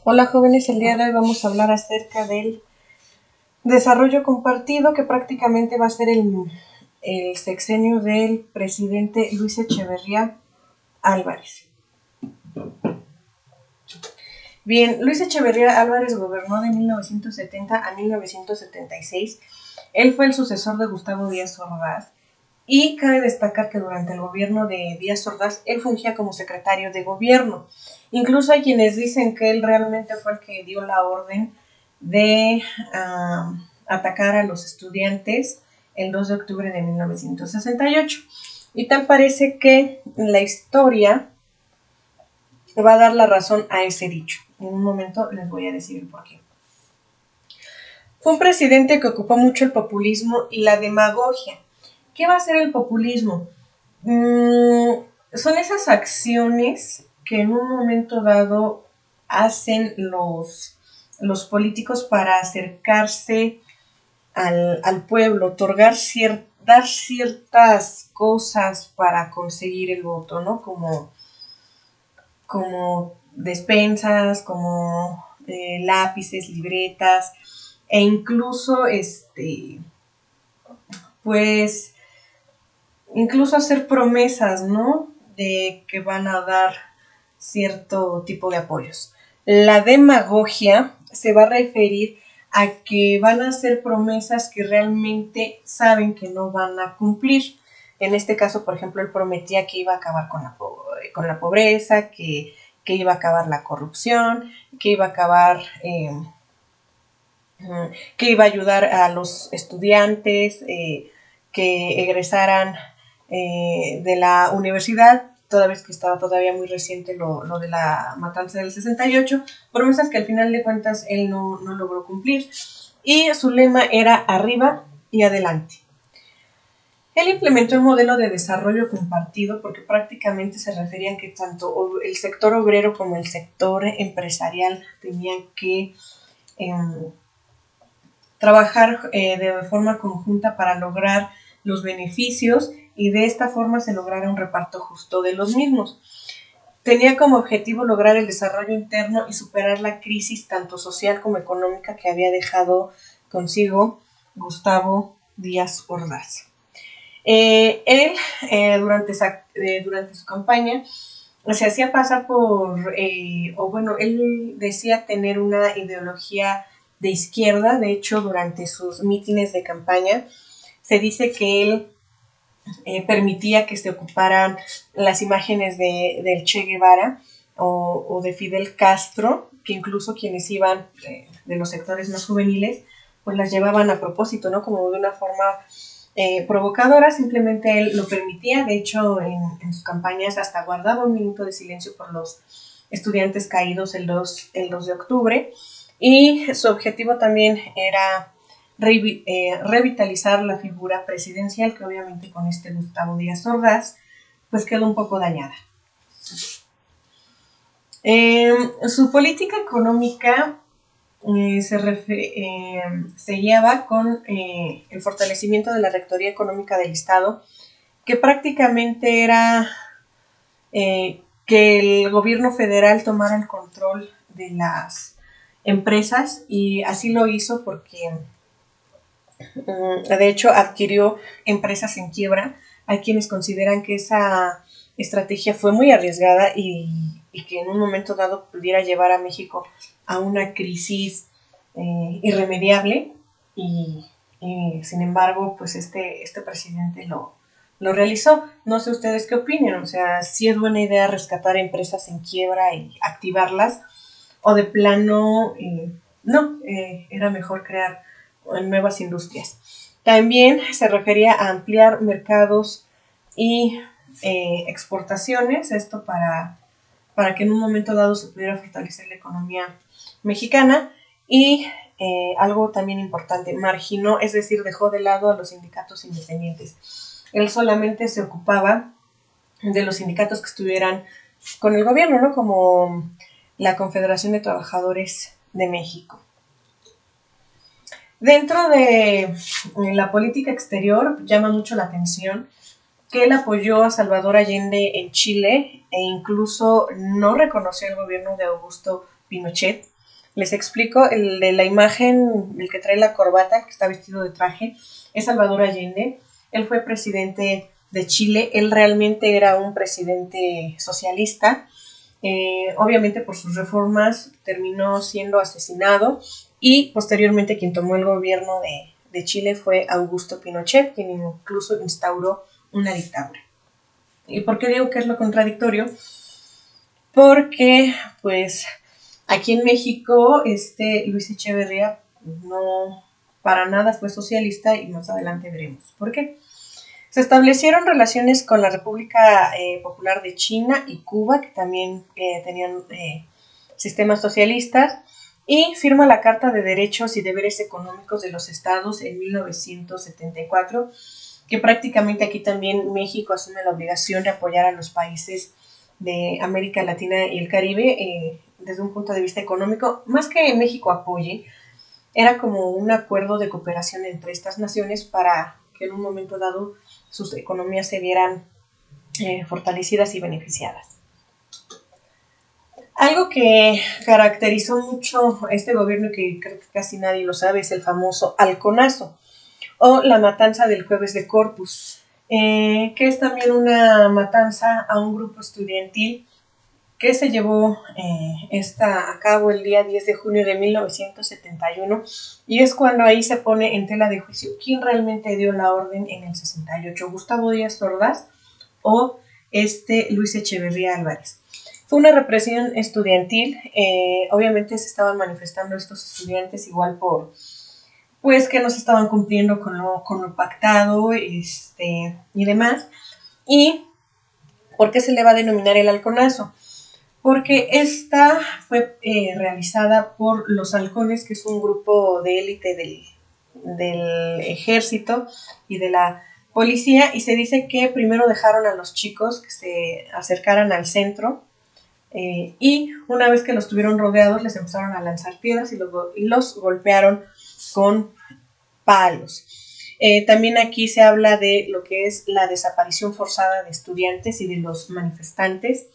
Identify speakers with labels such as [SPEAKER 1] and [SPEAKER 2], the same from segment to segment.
[SPEAKER 1] Hola jóvenes, el día de hoy vamos a hablar acerca del desarrollo compartido que prácticamente va a ser el sexenio del presidente Luis Echeverría Álvarez. Bien, Luis Echeverría Álvarez gobernó de 1970 a 1976. Él fue el sucesor de Gustavo Díaz Ordaz y cabe destacar que durante el gobierno de Díaz Ordaz él fungía como secretario de gobierno. Incluso hay quienes dicen que él realmente fue el que dio la orden de atacar a los estudiantes el 2 de octubre de 1968. Y tal parece que la historia va a dar la razón a ese dicho. En un momento les voy a decir el por qué. Fue un presidente que ocupó mucho el populismo y la demagogia. ¿Qué va a ser el populismo? Son esas acciones que en un momento dado hacen los políticos para acercarse al pueblo, dar ciertas cosas para conseguir el voto, ¿no? Como despensas, como lápices, libretas, e incluso pues incluso hacer promesas, ¿no? De que van a dar cierto tipo de apoyos. La demagogia se va a referir a que van a hacer promesas que realmente saben que no van a cumplir. En este caso, por ejemplo, él prometía que iba a acabar con la pobreza, que iba a acabar la corrupción, que iba a acabar, que iba a ayudar a los estudiantes que egresaran de la universidad, toda vez que estaba todavía muy reciente lo de la matanza del 68, promesas que al final de cuentas él no logró cumplir. Y su lema era arriba y adelante. Él implementó el modelo de desarrollo compartido porque prácticamente se referían que tanto el sector obrero como el sector empresarial tenían que trabajar de forma conjunta para lograr los beneficios y de esta forma se lograra un reparto justo de los mismos. Tenía como objetivo lograr el desarrollo interno y superar la crisis tanto social como económica que había dejado consigo Gustavo Díaz Ordaz. Él, durante su campaña, se hacía pasar él decía tener una ideología de izquierda. De hecho, durante sus mítines de campaña, se dice que él permitía que se ocuparan las imágenes del Che Guevara o de Fidel Castro, que incluso quienes iban de los sectores más juveniles, pues las llevaban a propósito, ¿no? Como de una forma provocadora. Simplemente él lo permitía. De hecho, en sus campañas hasta guardaba un minuto de silencio por los estudiantes caídos el 2 de octubre. Y su objetivo también era revitalizar la figura presidencial, que obviamente con Gustavo Díaz Ordaz pues quedó un poco dañada. Su política económica se guiaba con el fortalecimiento de la Rectoría Económica del Estado, que prácticamente era que el gobierno federal tomara el control de las empresas, y así lo hizo porque de hecho adquirió empresas en quiebra. Hay quienes consideran que esa estrategia fue muy arriesgada y que en un momento dado pudiera llevar a México a una crisis irremediable, y sin embargo pues este presidente lo realizó. No sé ustedes qué opinan, o sea, si es buena idea rescatar empresas en quiebra y activarlas, o de plano no, era mejor crear nuevas industrias. También se refería a ampliar mercados y exportaciones, esto para que en un momento dado se pudiera fortalecer la economía mexicana. Y algo también importante, marginó, es decir, dejó de lado a los sindicatos independientes. Él solamente se ocupaba de los sindicatos que estuvieran con el gobierno, ¿no? Como la Confederación de Trabajadores de México. Dentro de la política exterior llama mucho la atención que él apoyó a Salvador Allende en Chile e incluso no reconoció el gobierno de Augusto Pinochet. Les explico, el de la imagen, el que trae la corbata, el que está vestido de traje, es Salvador Allende. Él fue presidente de Chile, él realmente era un presidente socialista. Obviamente por sus reformas terminó siendo asesinado y posteriormente quien tomó el gobierno de Chile fue Augusto Pinochet, quien incluso instauró una dictadura. ¿Y por qué digo que es lo contradictorio? Porque pues aquí en México Luis Echeverría no para nada fue socialista y más adelante veremos por qué. Se establecieron relaciones con la República Popular de China y Cuba, que también tenían sistemas socialistas, y firma la Carta de Derechos y Deberes Económicos de los Estados en 1974, que prácticamente aquí también México asume la obligación de apoyar a los países de América Latina y el Caribe desde un punto de vista económico. Más que México apoye, era como un acuerdo de cooperación entre estas naciones para que en un momento dado sus economías se vieran fortalecidas y beneficiadas. Algo que caracterizó mucho este gobierno y que creo que casi nadie lo sabe es el famoso halconazo o la matanza del Jueves de Corpus, que es también una matanza a un grupo estudiantil que se llevó a cabo el día 10 de junio de 1971, y es cuando ahí se pone en tela de juicio quién realmente dio la orden en el 68, Gustavo Díaz Ordaz o Luis Echeverría Álvarez. Fue una represión estudiantil, obviamente se estaban manifestando estos estudiantes igual por pues que no se estaban cumpliendo con lo pactado y demás. ¿Y por qué se le va a denominar el halconazo? Porque esta fue realizada por los halcones, que es un grupo de élite del ejército y de la policía, y se dice que primero dejaron a los chicos que se acercaran al centro, y una vez que los tuvieron rodeados les empezaron a lanzar piedras y los golpearon con palos. También aquí se habla de lo que es la desaparición forzada de estudiantes y de los manifestantes.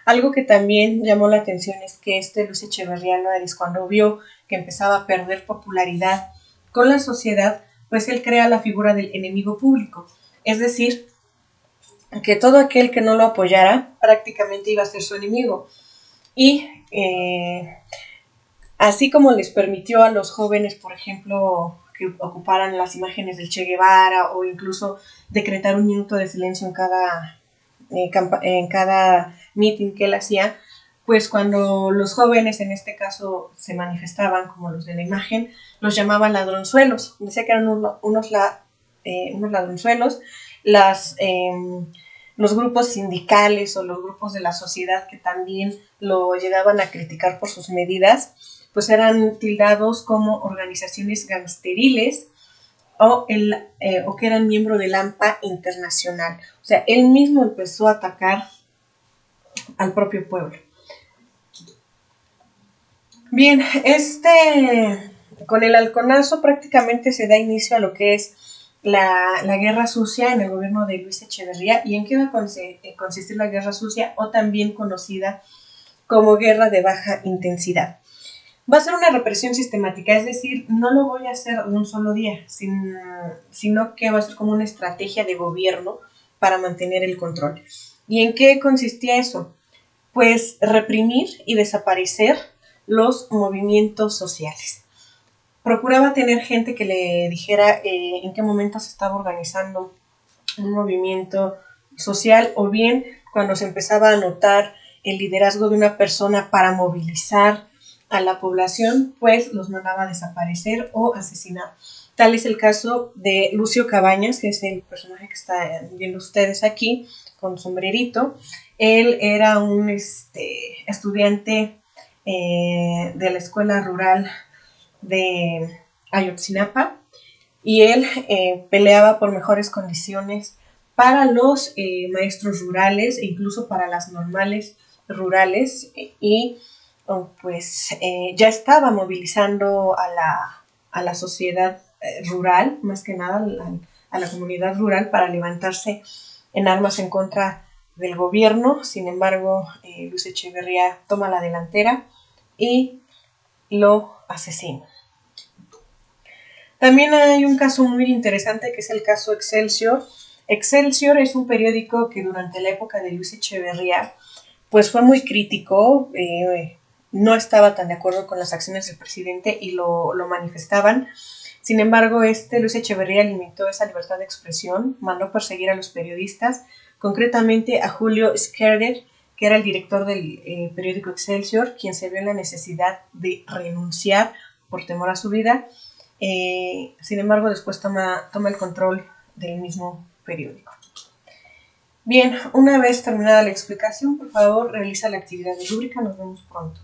[SPEAKER 1] Algo que también llamó la atención es que Luis Echeverría Álvarez, cuando vio que empezaba a perder popularidad con la sociedad, pues él crea la figura del enemigo público. Es decir, que todo aquel que no lo apoyara prácticamente iba a ser su enemigo. Y así como les permitió a los jóvenes, por ejemplo, que ocuparan las imágenes del Che Guevara o incluso decretar un minuto de silencio en cada meeting que él hacía, pues cuando los jóvenes en este caso se manifestaban como los de la imagen, los llamaban ladronzuelos. Decía que eran unos ladronzuelos. Los grupos sindicales o los grupos de la sociedad que también lo llegaban a criticar por sus medidas, pues eran tildados como organizaciones gangsteriles o que eran miembro del AMPA internacional. O sea, él mismo empezó a atacar al propio pueblo. Bien, con el halconazo prácticamente se da inicio a lo que es la guerra sucia en el gobierno de Luis Echeverría. ¿Y en qué va a consistir la guerra sucia, o también conocida como guerra de baja intensidad? Va a ser una represión sistemática, es decir, no lo voy a hacer de un solo día, sino que va a ser como una estrategia de gobierno para mantener el control. ¿Y en qué consistía eso? Pues reprimir y desaparecer los movimientos sociales. Procuraba tener gente que le dijera en qué momento se estaba organizando un movimiento social, o bien cuando se empezaba a notar el liderazgo de una persona para movilizar a la población, pues los mandaba a desaparecer o asesinar. Tal es el caso de Lucio Cabañas, que es el personaje que están viendo ustedes aquí, con sombrerito. Él era un estudiante de la escuela rural de Ayotzinapa, y él peleaba por mejores condiciones para los maestros rurales e incluso para las normales rurales, y pues ya estaba movilizando a la sociedad rural, más que nada a la comunidad rural, para levantarse en armas en contra del gobierno. Sin embargo, Luis Echeverría toma la delantera y lo asesina. También hay un caso muy interesante que es el caso Excelsior. Excelsior es un periódico que durante la época de Luis Echeverría pues fue muy crítico, no estaba tan de acuerdo con las acciones del presidente y lo manifestaban. Sin embargo, Luis Echeverría limitó esa libertad de expresión, mandó perseguir a los periodistas, concretamente a Julio Scherrer, que era el director del periódico Excelsior, quien se vio en la necesidad de renunciar por temor a su vida. Sin embargo, después toma el control del mismo periódico. Bien, una vez terminada la explicación, por favor, realiza la actividad de rúbrica. Nos vemos pronto.